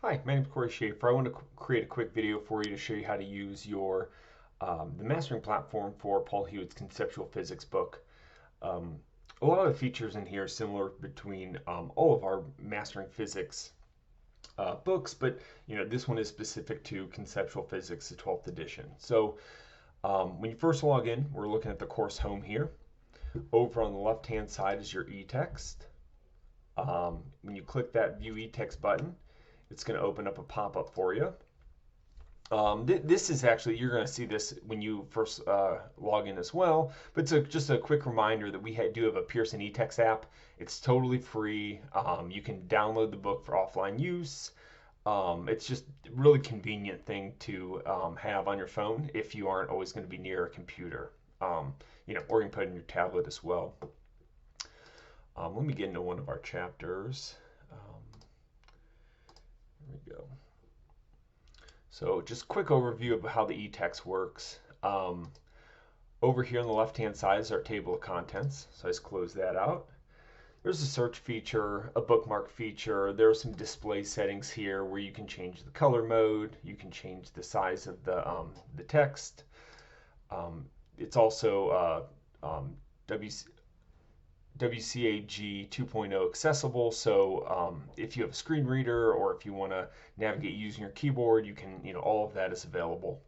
Hi, my name is Corey Schaefer. I want to create a quick video for you to show you how to use your the mastering platform for Paul Hewitt's Conceptual Physics book. Um, a lot of the features in here are similar between all of our mastering physics books, but this one is specific to Conceptual Physics, the 12th edition. So when you first log in, we're looking at the course home here. Over on the left-hand side is your e-text. When you click that View e-text button, it's going to open up a pop-up for you. This is actually, you're going to see this when you first log in as well, but it's just a quick reminder that we do have a Pearson eText app. It's totally free. You can download the book for offline use. It's just a really convenient thing to have on your phone if you aren't always going to be near a computer. Or you can put it in your tablet as well. Let me get into one of our chapters. Here we go. So just quick overview of how the e-text works. Over here on the left-hand side is our table of contents. So I just close that out. There's a search feature, a bookmark feature. There are some display settings here where you can change the color mode. You can change the size of the text. It's also WCAG 2.0 accessible, so if you have a screen reader or if you want to navigate using your keyboard, you can, all of that is available.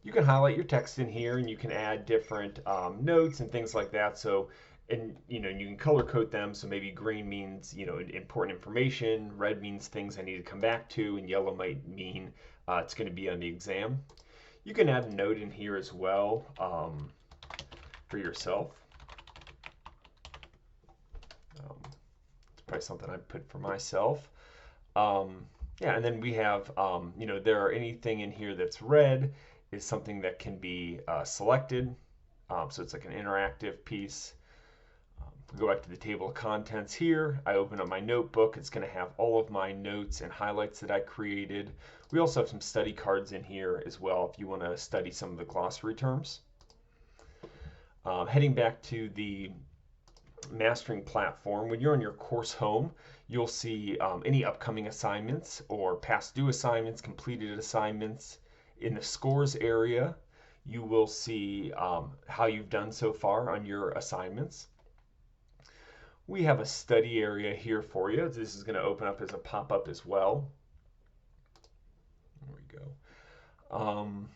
You can highlight your text in here, and you can add different notes and things like that. So, and you can color code them. So maybe green means important information, red means things I need to come back to, and yellow might mean it's going to be on the exam. You can add a note in here as well. For yourself. It's probably something I'd put for myself. Yeah, and then we have, there are anything in here that's red is something that can be selected. So it's like an interactive piece. If we go back to the table of contents here, I open up my notebook. It's going to have all of my notes and highlights that I created. We also have some study cards in here as well if you want to study some of the glossary terms. Heading back to the mastering platform, when you're on your course home, you'll see any upcoming assignments or past due assignments, completed assignments. In the scores area, you will see how you've done so far on your assignments. We have a study area here for you. This is going to open up as a pop-up as well. There we go.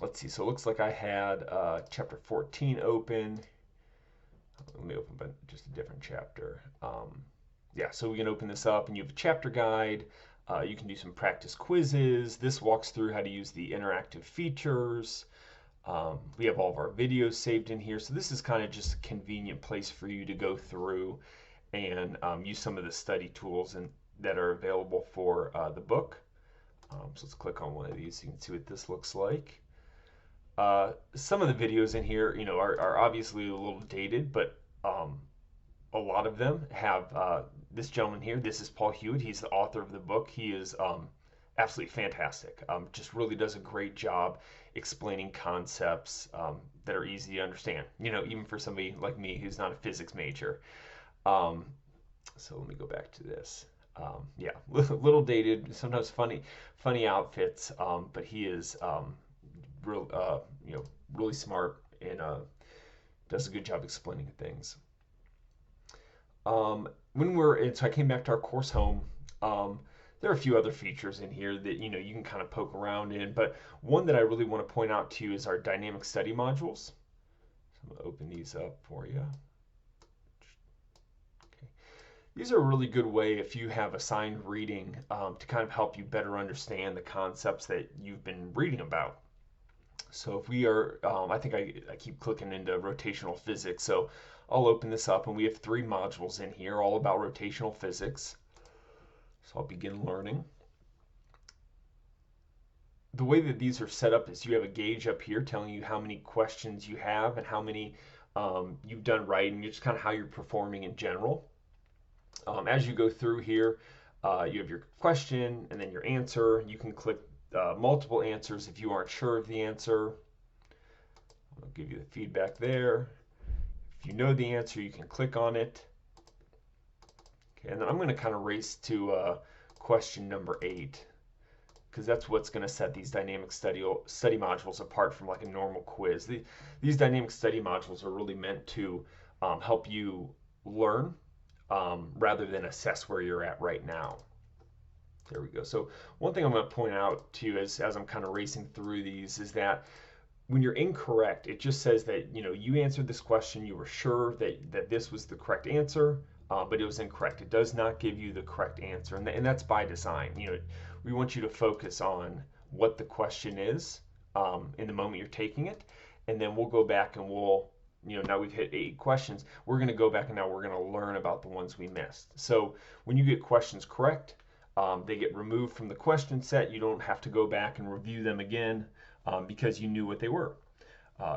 Let's see, so it looks like I had chapter 14 open. Let me open just a different chapter. Yeah, so we can open this up and you have a chapter guide. You can do some practice quizzes. This walks through how to use the interactive features. We have all of our videos saved in here. So this is kind of just a convenient place for you to go through and use some of the study tools that are available for the book. So let's click on one of these so you can see what this looks like. Some of the videos in here, are obviously a little dated, but a lot of them have this gentleman here. This is Paul Hewitt. He's the author of the book. He is absolutely fantastic. Just really does a great job explaining concepts that are easy to understand. Even for somebody like me who's not a physics major. So let me go back to this. Yeah, a little dated, sometimes funny outfits, but he is really smart and does a good job explaining things. So I came back to our course home. There are a few other features in here that you can kind of poke around in, but one that I really want to point out to you is our dynamic study modules. So I'm going to open these up for you. Okay. These are a really good way if you have assigned reading to kind of help you better understand the concepts that you've been reading about. So if we are, I think I keep clicking into rotational physics, so I'll open this up and we have 3 modules in here all about rotational physics. So I'll begin learning. The way that these are set up is you have a gauge up here telling you how many questions you have and how many you've done right and just kind of how you're performing in general. As you go through here, you have your question and then your answer. You can click multiple answers if you aren't sure of the answer. I'll give you the feedback there. If you know the answer, you can click on it. Okay, and then I'm going to kind of race to question number 8, because that's what's going to set these dynamic study modules apart from like a normal quiz. These dynamic study modules are really meant to help you learn rather than assess where you're at right now. There we go. So one thing I'm going to point out to you as I'm kind of racing through these is that when you're incorrect, it just says that you answered this question, you were sure that this was the correct answer, but it was incorrect. It does not give you the correct answer, and that's by design. We want you to focus on what the question is in the moment you're taking it, and then we'll go back and now we've hit 8 questions. We're going to go back and now we're going to learn about the ones we missed. So when you get questions correct, they get removed from the question set. You don't have to go back and review them again because you knew what they were.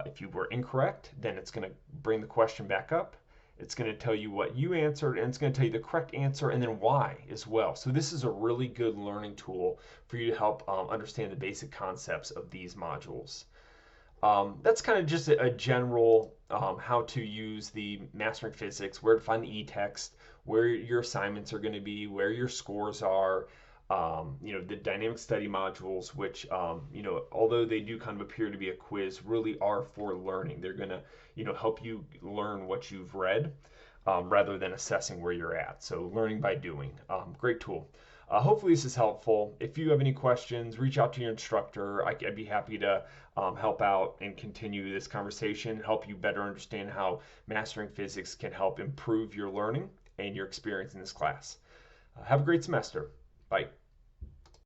If you were incorrect, then it's going to bring the question back up. It's going to tell you what you answered, and it's going to tell you the correct answer and then why as well. So this is a really good learning tool for you to help understand the basic concepts of these modules. That's kind of just a general how to use the Mastering Physics, where to find the e-text, where your assignments are going to be, where your scores are, the dynamic study modules, which, although they do kind of appear to be a quiz, really are for learning. They're going to, help you learn what you've read rather than assessing where you're at. So learning by doing, great tool. Hopefully this is helpful. If you have any questions, reach out to your instructor. I'd be happy to help out and continue this conversation, help you better understand how Mastering Physics can help improve your learning and your experience in this class. Have a great semester. Bye.